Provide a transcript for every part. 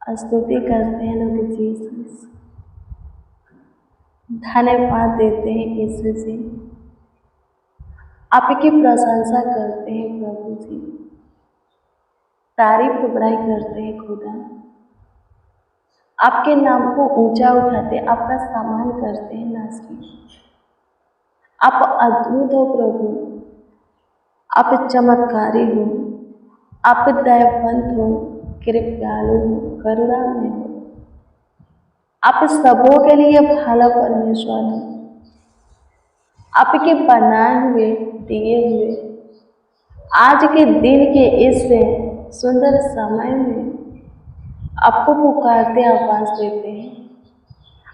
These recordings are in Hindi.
स्तुति करते हैं लोग जीसस, धन्यवाद देते हैं यीशु जी, आपकी प्रशंसा करते हैं प्रभु जी, तारीफ बड़ाई करते हैं खुदा, आपके नाम को ऊंचा उठाते, आपका सम्मान करते हैं नाज़रीन। आप अद्भुत हो प्रभु, आप चमत्कारी हो, आप दयावंत हो, कृपालु हो, करुणामय हो, आप सबों के लिए भला परमेश्वर हो। आपके बनाए हुए दिए हुए आज के दिन के इस सुंदर समय में आपको पुकारते आवाज देते हैं,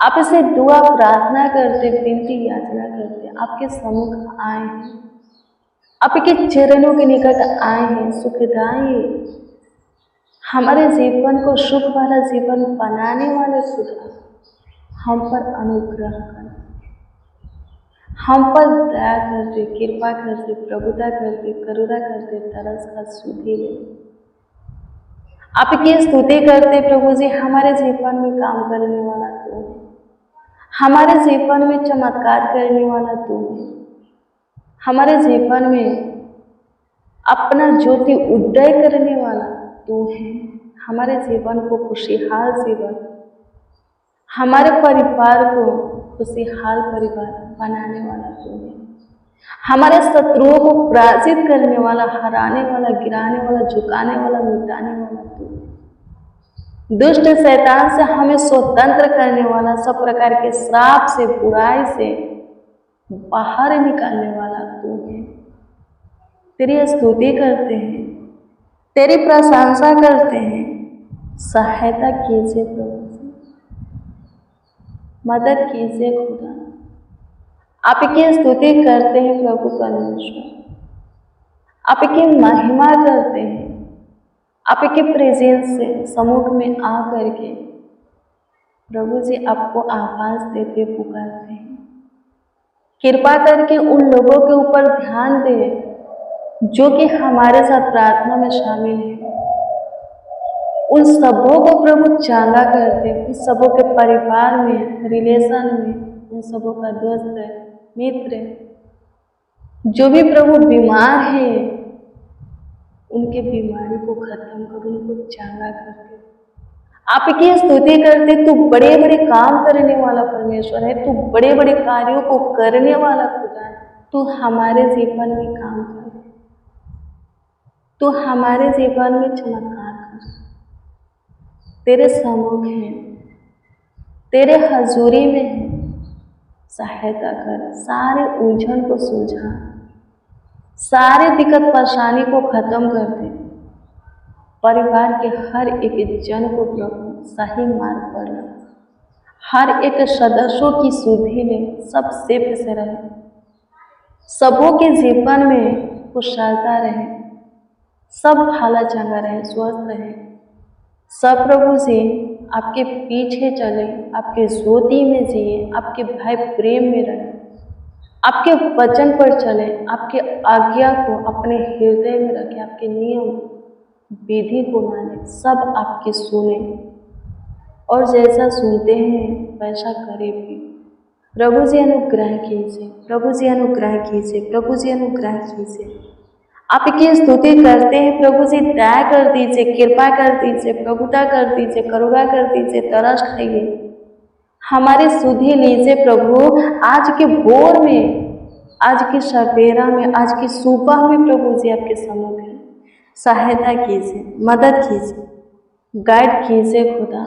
आपसे दुआ प्रार्थना करते, विनती याचना करते, आपके सम्मुख आए हैं, आपके चरणों के निकट आए हैं। सुखदाई हमारे जीवन को सुख वाला जीवन बनाने वाले खुदा, हम पर अनुग्रह कर, हम पर दया करते, कृपा करते, प्रभुता करते, करुणा करते, तरस का सुधि दे। आपकी स्तुति करते प्रभु जी, हमारे जीवन में काम करने वाला तू है, हमारे जीवन में चमत्कार करने वाला तू है, हमारे जीवन में अपना ज्योति उदय करने वाला तू है, हमारे जीवन को खुशहाल जीवन, हमारे परिवार को खुशहाल परिवार बनाने वाला तू है, हमारे शत्रुओं को पराजित करने वाला, हराने वाला, गिराने वाला, झुकाने वाला, मिटाने वाला तू है। दुष्ट शैतान से हमें स्वतंत्र करने वाला, सब प्रकार के श्राप से, बुराई से बाहर निकालने वाला तू है। तेरी स्तुति करते हैं, तेरी प्रशंसा करते हैं, सहायता कीजिए प्रभु, मदद कीजिए खुदा। आपकी स्तुति करते हैं प्रभु परमेश्वर, आपकी महिमा करते हैं, आपके प्रेजेंस से सम्मुख में आ करके प्रभु जी आपको आवाज देते पुकारते हैं। कृपा करके उन लोगों के ऊपर ध्यान दे जो कि हमारे साथ प्रार्थना में शामिल है, उन सबों को प्रभु चांगा करते, उन सबों के परिवार में, रिलेशन में, उन सबों का दोस्त है, मित्र जो भी प्रभु बीमार है, उनके बीमारी को खत्म कर, उनको चांगा करते। आपकी स्तुति करते, तू बड़े बड़े काम करने वाला परमेश्वर है, तू बड़े बड़े कार्यों को करने वाला खुदा है। तू हमारे जीवन में काम कर, तू हमारे जीवन में चमत्कार कर। तेरे सम्मुख है, तेरे हजूरी में है, सहायता कर, सारे उलझन को सुलझा, सारे दिक्कत परेशानी को खत्म कर दे। परिवार के हर एक जन को प्रभु सही मार्ग पर ला, हर एक सदस्यों की सुधि में सब सेफ से रहे, सबों के जीवन में कुशलता रहे, सब भला चंगा रहे, स्वस्थ रहे। सब प्रभु से आपके पीछे चले, आपके ज्योति में जिए, आपके भाई प्रेम में रहे, आपके वचन पर चले, आपके आज्ञा को अपने हृदय में रखे, आपके नियम विधि को माने, सब आपके सुने और जैसा सुनते हैं वैसा करे भी। प्रभु जी अनुग्रह कीजिए, प्रभु जी अनुग्रह कीजिए, प्रभु जी अनुग्रह कीजिए। आपकी स्तुति करते हैं प्रभु जी, दया कर दीजिए, कृपा कर दीजिए, प्रभुता कर दीजिए, करुणा कर दीजिए, तरस खाइए, हमारी सुधि लीजिए प्रभु। आज के भोर में, आज की सवेरा में, आज की सुबह में प्रभु जी आपके सम्मुख है, सहायता कीजिए, मदद कीजिए, गाइड कीजिए खुदा।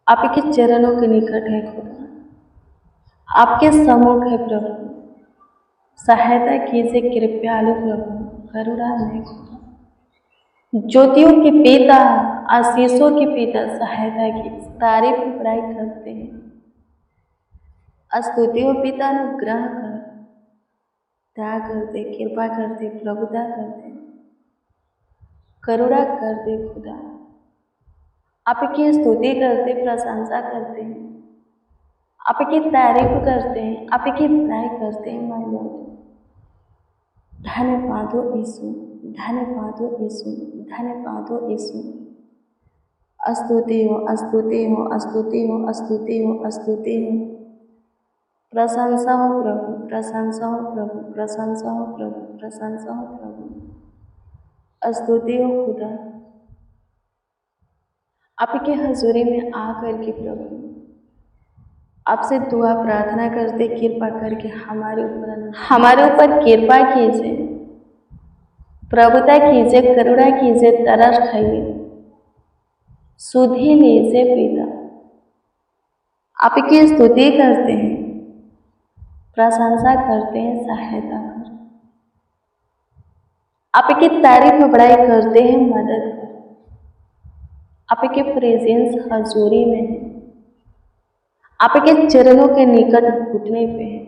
आपके चरणों के निकट है खुदा, आपके सम्मुख है प्रभु, सहायता कीजिए, कृपयालु प्रभु, करुणामय खुदा, ज्योतियों के पिता, आशीषों के पिता, सहायता कीजिए। तारीफ बड़ाई करते हैं, स्तुतियों पिता अनुग्रह कर, दया करते, कृपा करते, प्रभुता करते, करुणा करते खुदा। आपकी स्तुति करते, प्रशंसा करते हैं, आपकी तारीफ करते हैं, आपकी बड़ाई करते हैं। माय लॉर्ड, धन्यवाद हो यीशु, धन्यवाद हो यीशु, धन्यवाद हो यीशु। स्तुति हो, स्तुति हो, स्तुति हो, स्तुति हो, स्तुति हो। प्रशंसा हो प्रभु, प्रशंसा हो प्रभु, प्रशंसा हो प्रभु, प्रशंसा हो प्रभु। स्तुति हो खुदा। आपकी हजूरी में आकर के प्रभु आपसे दुआ प्रार्थना करते, कृपा करके हमारे ऊपर कृपा कीजिए, प्रभुता कीजिए, करुणा कीजिए, तरस खाइए, सुधि लीजिए पिता। आपकी स्तुति करते हैं, प्रशंसा करते हैं, सहायता कर, आपकी तारीफ बड़ाई करते हैं, मदद कर। आपके प्रेजेंस हजूरी में है, आपके चरणों के निकट घुटने पे है।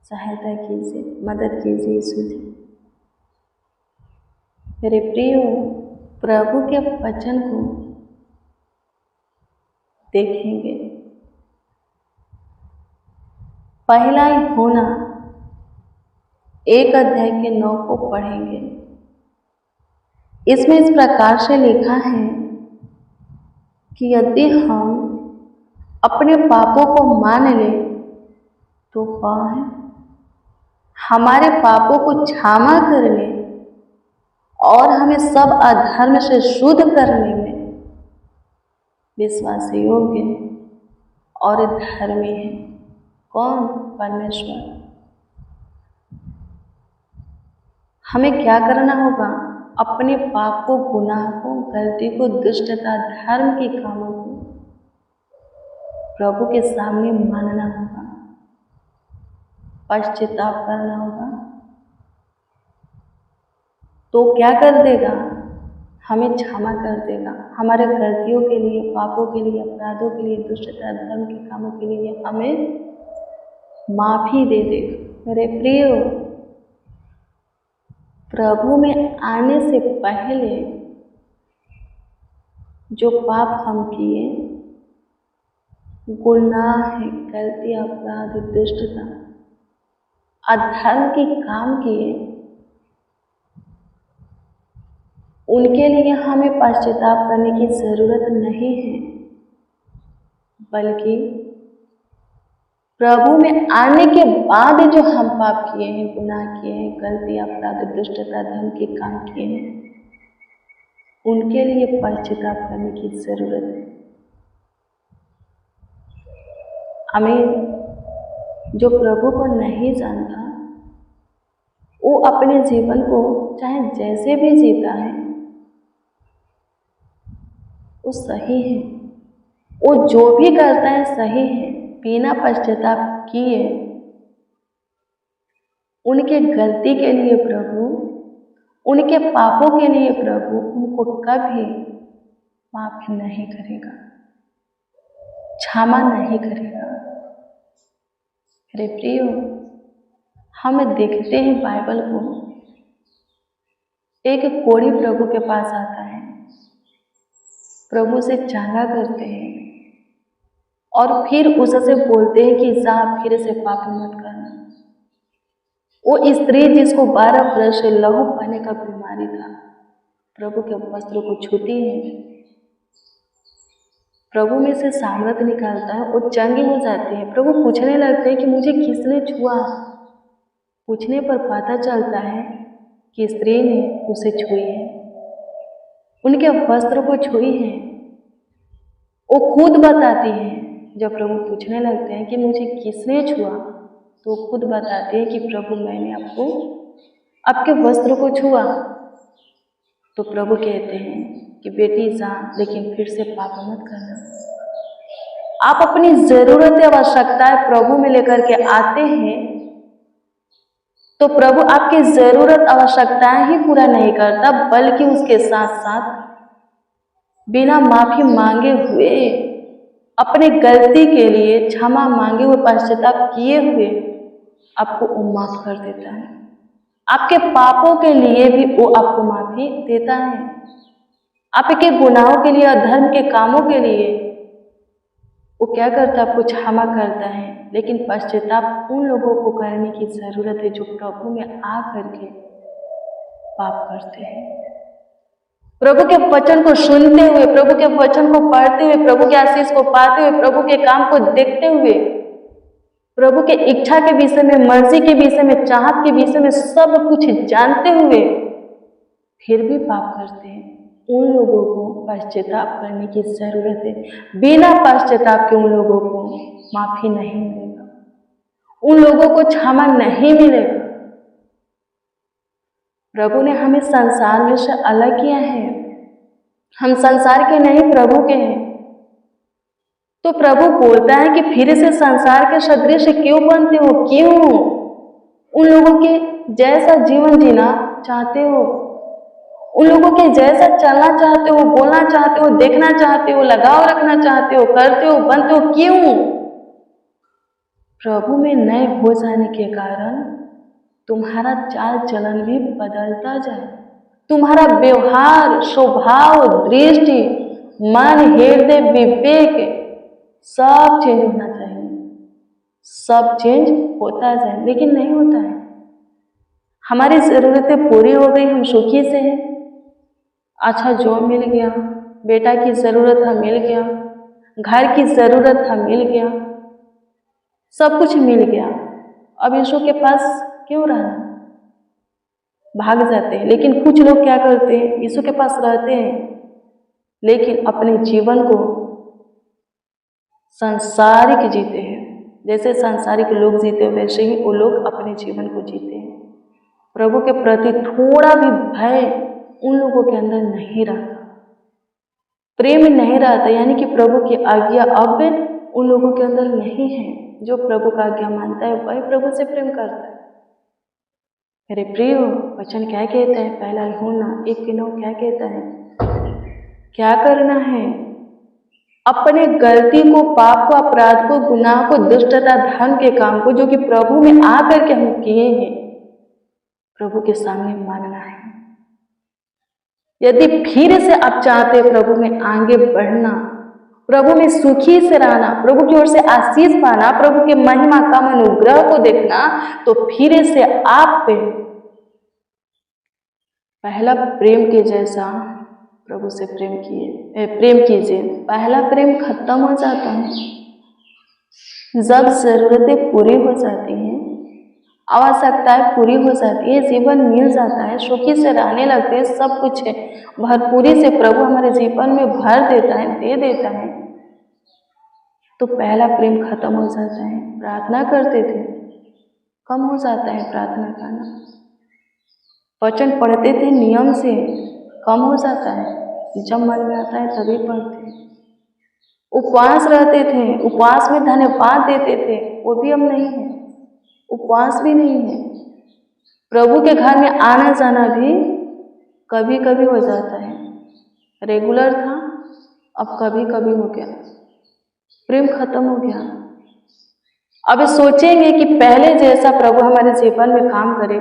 सहायता कीजिए, मदद कीजिए यीशु जी। मेरे प्रिय प्रभु के वचन को देखेंगे। पहला होना 1 अध्याय के 9 को पढ़ेंगे। इसमें इस प्रकार से लिखा है कि यदि हम अपने पापों को मान लें तो वह है हमारे पापों को क्षमा करने और हमें सब अधर्म से शुद्ध करने में विश्वास योग्य और धर्मी है। कौन? परमेश्वर। हमें क्या करना होगा? अपने पाप को, गुनाह को, गलती को, दुष्टता, धर्म के कामों को प्रभु के सामने मानना होगा, पश्चाताप करना होगा। तो क्या कर देगा? हमें क्षमा कर देगा। हमारे गलतियों के लिए, पापों के लिए, अपराधों के लिए, दुष्टता, धर्म के कामों के लिए हमें माफी दे देगा। मेरे प्रिय, प्रभु में आने से पहले जो पाप हम किए, गुनाह है, गलती, अपराध, दुष्टता, अधर्म के काम किए, उनके लिए हमें पश्चाताप करने की जरूरत नहीं है, बल्कि प्रभु में आने के बाद जो हम पाप किए हैं, गुनाह किए हैं, गलती, अपराध, दुष्टता, धर्म के काम किए हैं, उनके लिए पश्चाताप करने की जरूरत है। हमें जो प्रभु को नहीं जानता, वो अपने जीवन को चाहे जैसे भी जीता है, वो सही है। वो जो भी करता है सही है, बिना पश्चाताप किए। उनके गलती के लिए प्रभु, उनके पापों के लिए प्रभु उनको कभी माफ नहीं करेगा, क्षमा नहीं करेगा। मेरे प्रियो, हम देखते हैं बाइबल को, एक कोढ़ी प्रभु के पास आता है, प्रभु से चांगा करते हैं और फिर उससे बोलते हैं कि जा फिर से पाप मत करना। वो स्त्री जिसको 12 वर्ष से लहू बहने का बीमारी था, प्रभु के वस्त्र को छूती है, प्रभु में से सामर्थ निकालता है, वो चंगी हो जाती है। प्रभु पूछने लगते हैं कि मुझे किसने छुआ? पूछने पर पता चलता है कि स्त्री ने उसे छुई है, उनके वस्त्र को छुई है। वो खुद बताती है। जब प्रभु पूछने लगते हैं कि मुझे किसने छुआ, तो खुद बताते हैं कि प्रभु मैंने आपके वस्त्र को छुआ। तो प्रभु कहते हैं कि बेटी जा, लेकिन फिर से पाप मत करना। आप अपनी जरूरत आवश्यकताएं प्रभु में लेकर के आते हैं, तो प्रभु आपकी जरूरत आवश्यकताएं ही पूरा नहीं करता, बल्कि उसके साथ साथ बिना माफी मांगे हुए, अपने गलती के लिए क्षमा मांगे हुए, पश्चाताप किए हुए आपको वो माफ कर देता है। आपके पापों के लिए भी वो आपको माफी देता है। आपके गुनाहों के लिए, अधर्म के कामों के लिए वो क्या करता है? आपको क्षमा करता है। लेकिन पश्चाताप उन लोगों को करने की जरूरत है जो प्रभु में आ करके पाप करते हैं। प्रभु के वचन को सुनते हुए, प्रभु के वचन को पढ़ते हुए, प्रभु के आशीष को पाते हुए, प्रभु के काम को देखते हुए, प्रभु के इच्छा के विषय में, मर्जी के विषय में, चाहत के विषय में सब कुछ जानते हुए फिर भी पाप करते हैं, उन लोगों को पश्चाताप करने की जरूरत है। बिना पश्चाताप के उन लोगों को माफी नहीं मिलेगा, उन लोगों को क्षमा नहीं मिलेगा। प्रभु ने हमें संसार में से अलग किया है, हम संसार के नहीं प्रभु के हैं। तो प्रभु बोलता है कि फिर से संसार के सदृश क्यों बनते हो, क्यों उन लोगों के जैसा जीवन जीना चाहते हो, उन लोगों के जैसा चलना चाहते हो, बोलना चाहते हो, देखना चाहते हो, लगाव रखना चाहते हो, करते हो, बनते हो, क्यों? प्रभु में नए हो जाने के कारण तुम्हारा चाल चलन भी बदलता जाए, तुम्हारा व्यवहार, स्वभाव, दृष्टि, मन, हृदय, विवेक सब चेंज होना चाहिए, सब चेंज होता जाए, लेकिन नहीं होता है। हमारी जरूरतें पूरी हो गई, हम सुखी से हैं, अच्छा जॉब मिल गया, बेटा की जरूरत था मिल गया, घर की जरूरत था मिल गया, सब कुछ मिल गया, अब यीशु के पास क्यों रहना, भाग जाते हैं। लेकिन कुछ लोग क्या करते हैं, यीशु के पास रहते हैं लेकिन अपने जीवन को सांसारिक जीते हैं, जैसे सांसारिक लोग जीते हैं वैसे ही वो लोग अपने जीवन को जीते हैं। प्रभु के प्रति थोड़ा भी भय उन लोगों के अंदर नहीं रहता, प्रेम नहीं रहता, यानी कि प्रभु की आज्ञा अब उन लोगों के अंदर नहीं है। जो प्रभु का आज्ञा मानता है वही प्रभु से प्रेम करता है। मेरे प्रिय, वचन क्या कहता है, पहला यूहन्ना 1:9 क्या कहता है, क्या करना है, अपने गलती को, पाप को, अपराध को, गुनाह को, दुष्टता, धर्म के काम को जो कि प्रभु में आकर के हम किए हैं, प्रभु के सामने मानना है। यदि फिर से आप चाहते हैं प्रभु में आगे बढ़ना, प्रभु में सुखी से रहना, प्रभु की ओर से आशीष पाना, प्रभु के महिमा का अनुग्रह को देखना, तो फिर से आप पे पहला प्रेम के जैसा प्रभु से प्रेम कीजिए। पहला प्रेम खत्म हो जाता है जब जरूरतें पूरी हो जाती हैं, आवश्यकताएं पूरी हो जाती है, जीवन मिल जाता है, सुखी से रहने लगते हैं, सब कुछ है भरपूरी से प्रभु हमारे जीवन में भर देता है, दे देता है, तो पहला प्रेम खत्म हो जाता है। प्रार्थना करते थे, कम हो जाता है प्रार्थना करना, वचन पढ़ते थे नियम से, कम हो जाता है, जब मन में आता है तभी पढ़ते हैं। उपवास रहते थे, उपवास में धन्यवाद देते थे, वो भी अब नहीं है, उपवास भी नहीं है। प्रभु के घर में आना जाना भी कभी कभी हो जाता है, रेगुलर था अब कभी कभी हो गया, प्रेम खत्म हो गया। अब सोचेंगे कि पहले जैसा प्रभु हमारे जीवन में काम करे,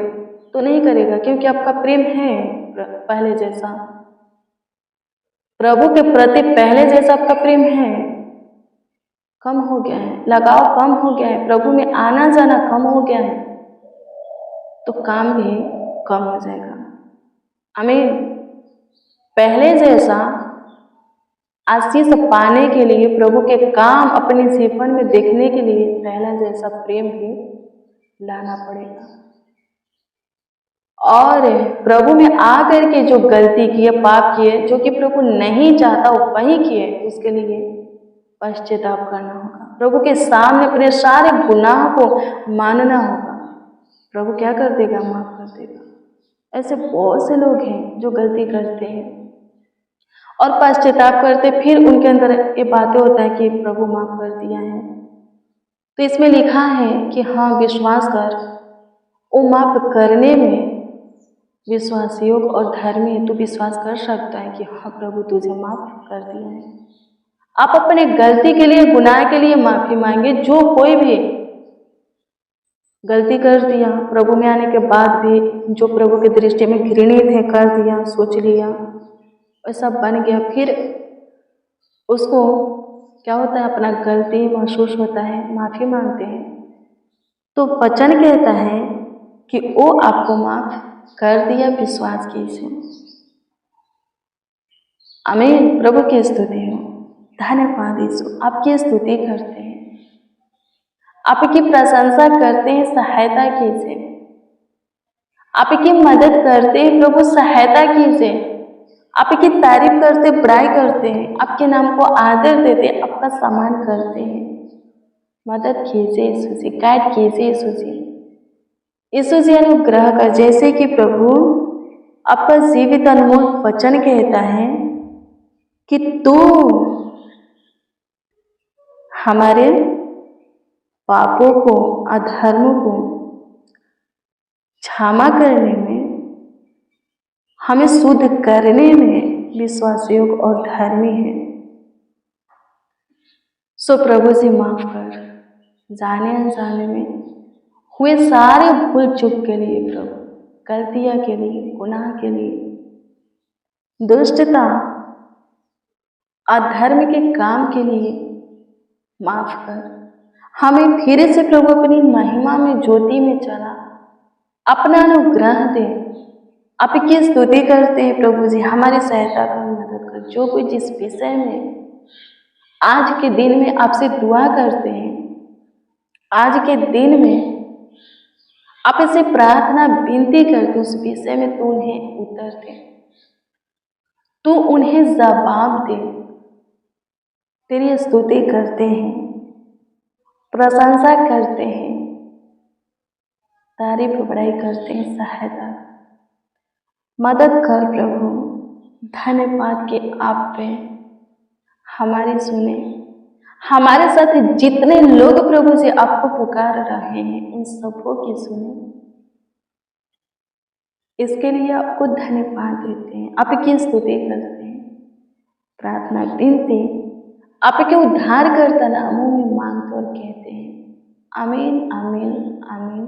तो नहीं करेगा, क्योंकि आपका प्रेम है पहले जैसा, प्रभु के प्रति पहले जैसा आपका प्रेम है, कम हो गया है, लगाव कम हो गया है, प्रभु में आना जाना कम हो गया है, तो काम भी कम हो जाएगा। हमें पहले जैसा आशीष पाने के लिए, प्रभु के काम अपने जीवन में देखने के लिए पहला जैसा प्रेम भी लाना पड़ेगा। और प्रभु में आकर के जो गलती किए, पाप किए, जो कि प्रभु नहीं चाहता वो वही किए, उसके लिए पश्चाताप करना होगा, प्रभु के सामने अपने सारे गुनाह को मानना होगा। प्रभु क्या कर देगा, माफ कर देगा। ऐसे बहुत से लोग हैं जो गलती करते हैं और पश्चाताप करते, फिर उनके अंदर ये बातें होता है कि प्रभु माफ कर दिया है, तो इसमें लिखा है कि हाँ विश्वास कर, वो माफ करने में विश्वास योग्य और धर्मी है, तू विश्वास कर सकता है कि हाँ प्रभु तुझे माफ कर दिया है। आप अपने गलती के लिए, गुनाह के लिए माफी मांगे। जो कोई भी गलती कर दिया, प्रभु में आने के बाद भी जो प्रभु की दृष्टि में घृणित है, कर दिया, सोच लिया, ऐसा बन गया, फिर उसको क्या होता है, अपना गलती महसूस होता है, माफी मांगते हैं, तो वचन कहता है कि वो आपको माफ कर दिया, विश्वास कीजिए। आमीन। प्रभु की स्तुति हो। धन्यवाद यीशु, आपकी स्तुति करते हैं, आपकी प्रशंसा करते हैं, सहायता कीजिए। आपकी मदद करते हैं प्रभु, सहायता कीजिए। आपकी तारीफ करते, बड़ाई करते हैं, आपके नाम को आदर देते, आपका सम्मान करते हैं। मदद कीजिए यीशु जी, गाइड कीजिए यीशु जी। यीशु जी अनुग्रह कर, जैसे कि प्रभु आपका जीवित अनमोल वचन कहता है कि तू हमारे पापों को, अधर्मों को क्षमा करने में, हमें शुद्ध करने में विश्वास योग्य और धर्मी है। सो प्रभु जी माफ कर, जाने अनजाने में हुए सारे भूल चूक के लिए प्रभु, गलतियां के लिए, गुनाह के लिए, दुष्टता, अधर्म के काम के लिए माफ कर। हमें फिर से प्रभु अपनी महिमा में, ज्योति में चला, अपना अनुग्रह दे। आपकी स्तुति करते हैं प्रभु जी, हमारी सहायता कर, मदद कर। जो कोई जिस विषय में आज के दिन में आपसे दुआ करते हैं, आज के दिन में आप इसे प्रार्थना विनती करते, उस विषय में तू उन्हें उत्तर दे, तू उन्हें जवाब दे। तेरी स्तुति करते हैं, प्रशंसा करते हैं, तारीफ बड़ाई करते हैं, सहायता मदद कर प्रभु। धन्यवाद कि आप पे हमारी सुने, हमारे साथ जितने लोग प्रभु जी आपको पुकार रहे हैं उन सबको की सुने। इसके लिए आपको धन्यवाद देते हैं, आपकी स्तुति करते हैं, प्रार्थना विनती आपके उद्धारकर्ता नामों में मांगते और कहते हैं आमीन, आमीन, आमीन।